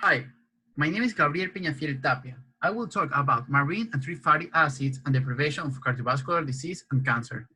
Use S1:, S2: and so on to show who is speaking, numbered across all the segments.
S1: Hi, my name is Gabriel Peñafiel UCSG. I will talk about marine and tree fatty acids and the prevention of cardiovascular disease and cancer.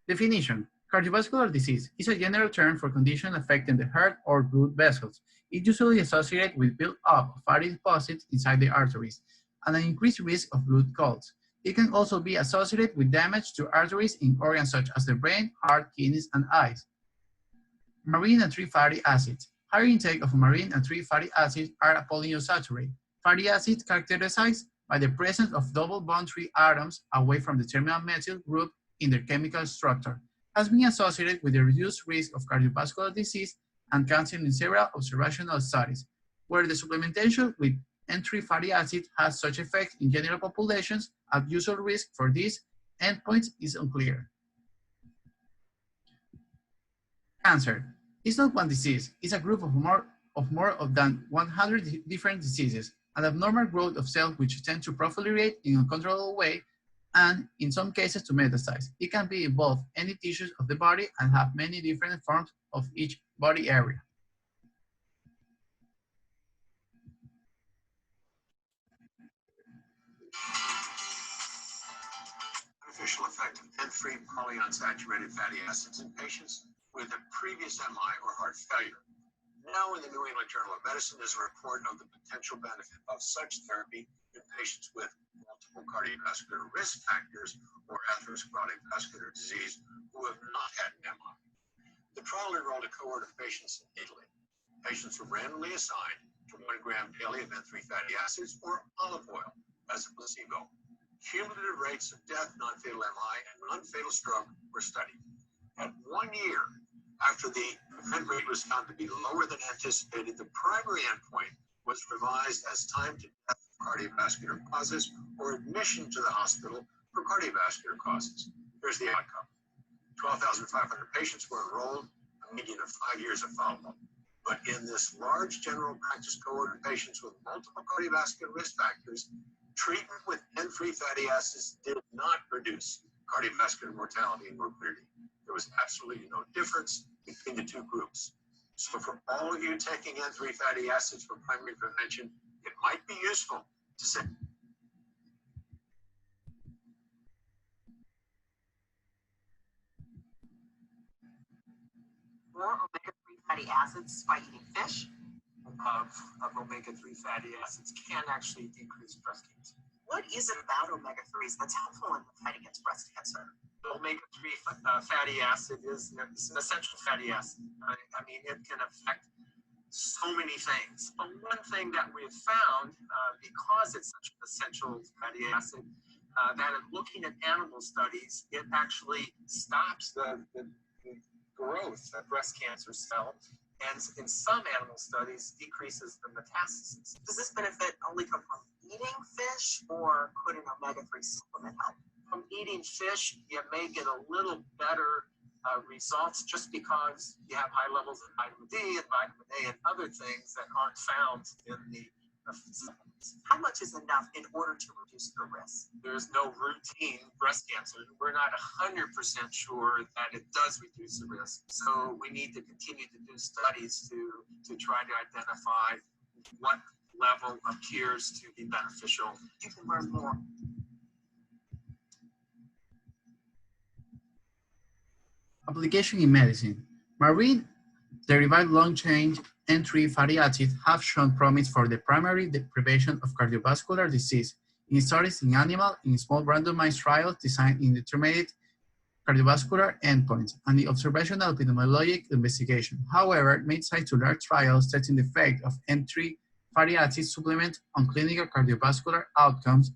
S1: Definition: cardiovascular disease is a general term for conditions affecting the heart or blood vessels. It usually associated with build-up of fatty deposits inside the arteries and an increased risk of blood clots. It can also be associated with damage to arteries in organs such as the brain, heart, kidneys, and eyes. Marine and tree fatty acids. Higher intake of marine and tree fatty acids are polyunsaturated fatty acids characterized by the presence of double bond tree atoms away from the terminal methyl group in their chemical structure, has been associated with a reduced risk of cardiovascular disease and cancer in several observational studies, where the supplementation with N3 fatty acid has such effect in general populations at usual risk for these endpoints is unclear. Cancer is not one disease, it's a group of more than 100 different diseases, an abnormal growth of cells which tend to proliferate in an uncontrollable way and, in some cases, to metastasize. It can be involve any tissues of the body and have many different forms of each body area.
S2: Beneficial effect of N3 polyunsaturated fatty acids in patients with a previous MI or heart failure. Now in the New England Journal of Medicine is a report of the potential benefit of such therapy in patients with multiple cardiovascular risk factors or atherosclerotic vascular disease who have not had an MI. The trial enrolled a cohort of patients in Italy. Patients were randomly assigned to 1 gram daily of N3 fatty acids or olive oil as a placebo. Cumulative rates of death, non-fatal MI, and non-fatal stroke were studied. At 1 year, after the event rate was found to be lower than anticipated, the primary endpoint was revised as time to death of cardiovascular causes or admission to the hospital for cardiovascular causes. Here's the outcome. 12,500 patients were enrolled, a median of 5 years of follow-up. But in this large general practice cohort of patients with multiple cardiovascular risk factors, treatment with N3 fatty acids did not reduce cardiovascular mortality and morbidity. There was absolutely no difference between the two groups. So for all of you taking N3 fatty acids for primary prevention, it might be useful to say.
S3: More omega-3 fatty acids by eating fish.
S4: Of omega-3 fatty acids can actually decrease breast cancer.
S3: What is it about omega-3s that's helpful in the fight against breast cancer?
S4: Omega-3 fatty acid is an essential fatty acid. I mean, it can affect so many things. But one thing that we've found, because it's such an essential fatty acid, that in looking at animal studies, it actually stops the growth of breast cancer cell, and in some animal studies decreases the metastasis.
S3: Does this benefit only come from eating fish, or could an omega-3 supplement help?
S4: From eating fish, you may get a little better results just because you have high levels of vitamin D and vitamin A and other things that aren't found in the supplements.
S3: How much is enough in order to reduce the risk?
S4: There's no routine breast cancer. We're not 100% sure that it does reduce the risk. So we need to continue to do studies to try to identify what level appears to be beneficial.
S3: You can learn more.
S1: Application in medicine. Marine derived long-chain N3 fatty acids have shown promise for the primary prevention of cardiovascular disease in studies in animals in small randomized trials designed in determined cardiovascular endpoints and the observational epidemiologic investigation. However, mid-sized to large trials testing the effect of N3 fatty acid supplement on clinical cardiovascular outcomes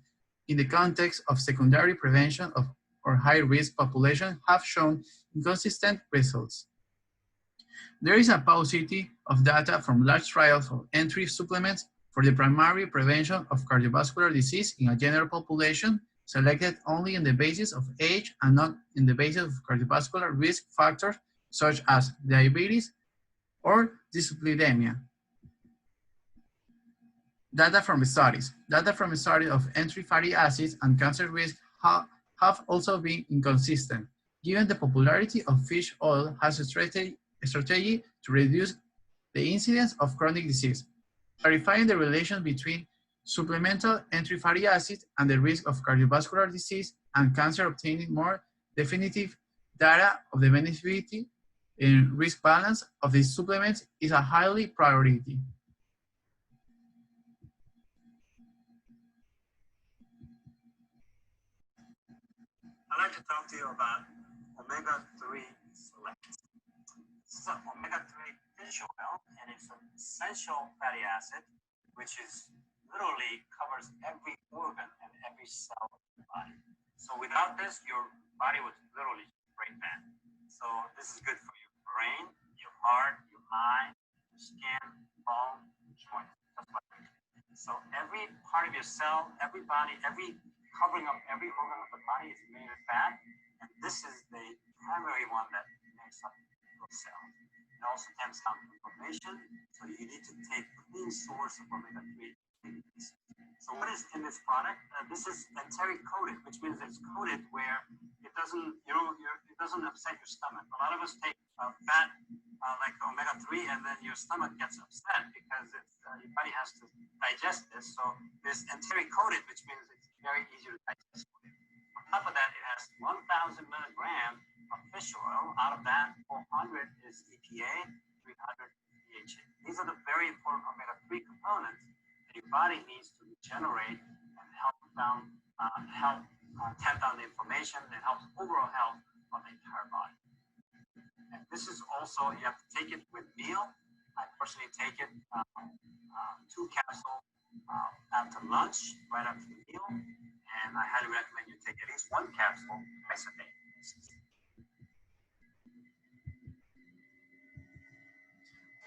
S1: in the context of secondary prevention of or high-risk population have shown inconsistent results. There is a paucity of data from large trials of N3 supplements for the primary prevention of cardiovascular disease in a general population selected only on the basis of age and not in the basis of cardiovascular risk factors such as diabetes or dyslipidemia. Data from studies. Data from a study of N3 fatty acids and cancer risk have also been inconsistent, given the popularity of fish oil has a strategy to reduce the incidence of chronic disease. clarifying the relation between supplemental entry fatty acids and the risk of cardiovascular disease and cancer, obtaining more definitive data of the benefit and risk balance of these supplements is a highly priority.
S5: I'd like to talk to you about omega-3 select. This is an omega-3 fish oil, and it's an essential fatty acid, which is literally covers every organ and every cell of the body. So without this, your body would literally break down. So this is good for your brain, your heart, your eye, your skin, bone, joint, just like that. So every part of your cell, every body, every covering up every organ of the body is made of fat, and this is the primary one that makes up your cells. It also tends down inflammation, so you need to take clean source of omega-3. So what is in this product? This is enteric coated, which means it's coated where it doesn't, it doesn't upset your stomach. A lot of us take fat like omega-3, and then your stomach gets upset because it's, your body has to digest this. So this enteric coated, which means it's very easy to digest. On top of that, it has 1,000 milligrams of fish oil. Out of that, 400 is EPA, 300 DHA. These are the very important omega-3 components that your body needs to regenerate and help tamp down the inflammation and helps overall health of the entire body. And this is also, you have to take it with meal. I personally take it 2 capsules after lunch, right after the meal. And I highly recommend you take at least 1 capsule twice a day.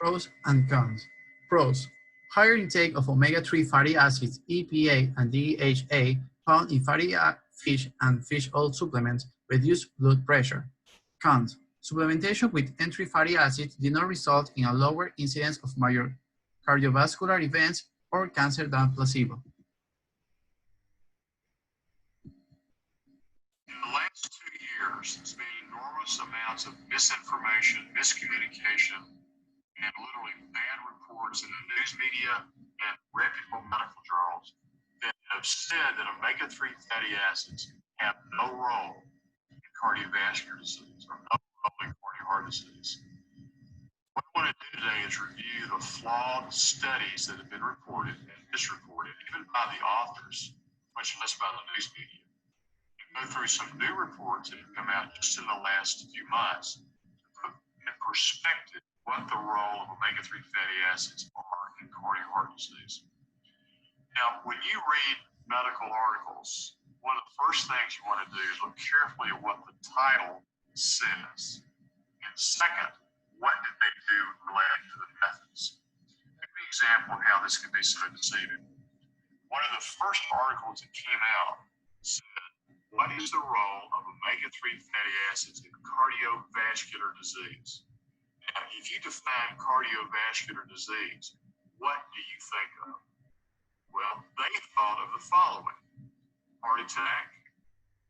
S1: Pros and cons. Pros. Higher intake of omega-3 fatty acids, EPA and DHA, found in fatty fish and fish oil supplements reduce blood pressure. Cons. Supplementation with entry fatty acids did not result in a lower incidence of major cardiovascular events or cancer than placebo.
S2: In the last 2 years, there's been enormous amounts of misinformation, miscommunication, and literally bad reports in the news media and reputable medical journals that have said that omega-3 fatty acids have no role in cardiovascular disease or no role in coronary heart disease. What I want to do today is review the flawed studies that have been reported and misreported, even by the authors, much less by the news media. Go through some new reports that have come out just in the last few months to put in perspective what the role of omega-3 fatty acids are in coronary heart disease. Now, when you read medical articles, one of the first things you want to do is look carefully at what the title says. And second, what did they do related to the methods? Give me an example of how this can be so deceiving. One of the first articles that came out said, what is the role of omega-3 fatty acids in cardiovascular disease? Now, if you define cardiovascular disease, what do you think of? Well, they thought of the following: heart attack,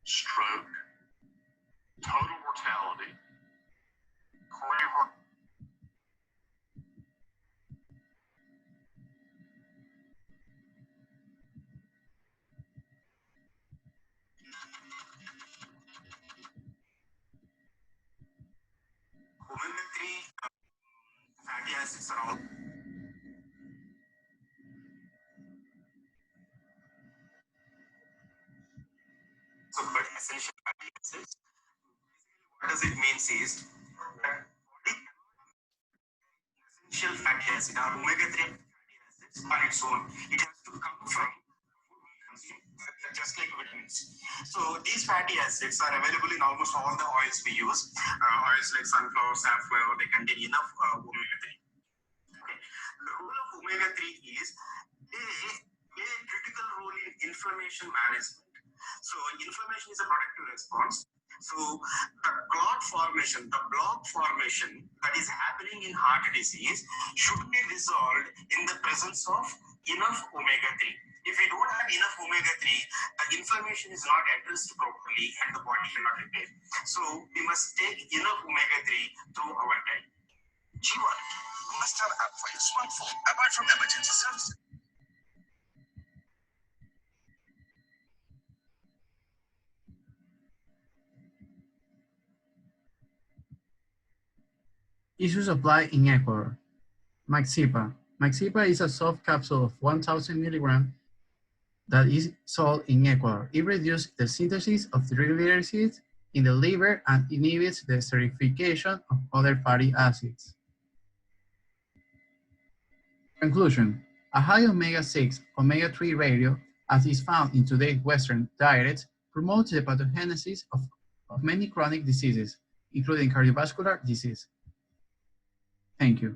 S2: stroke, total mortality, coronary heart.
S5: Omega-3 fatty acids are all so but essential fatty acids. What does it mean is that essential fatty acid or omega-3 fatty acids on its own, it has to come from food we consume, just like vitamins. So these fatty acids are available in almost all the oils we use. Oils like sunflower, safflower, they contain enough omega-3. Okay. The role of omega-3 is they play a critical role in inflammation management. So inflammation is a protective response. So the clot formation, the block formation that is happening in heart disease should be resolved in the presence of enough omega-3. If we don't have enough omega-3, the inflammation is not addressed properly and the body cannot repair. So we must take enough omega-3 through our diet. G1 must
S2: faster app for your smartphone, apart from emergency services.
S1: Issues apply in Ecuador. Maxipa. Maxipa is a soft capsule of 1,000 milligrams that is sold in Ecuador. It reduces the synthesis of triglycerides in the liver and inhibits the esterification of other fatty acids. Conclusion. A high omega-6, omega-3 ratio, as is found in today's Western diets, promotes the pathogenesis of many chronic diseases, including cardiovascular disease. Thank you.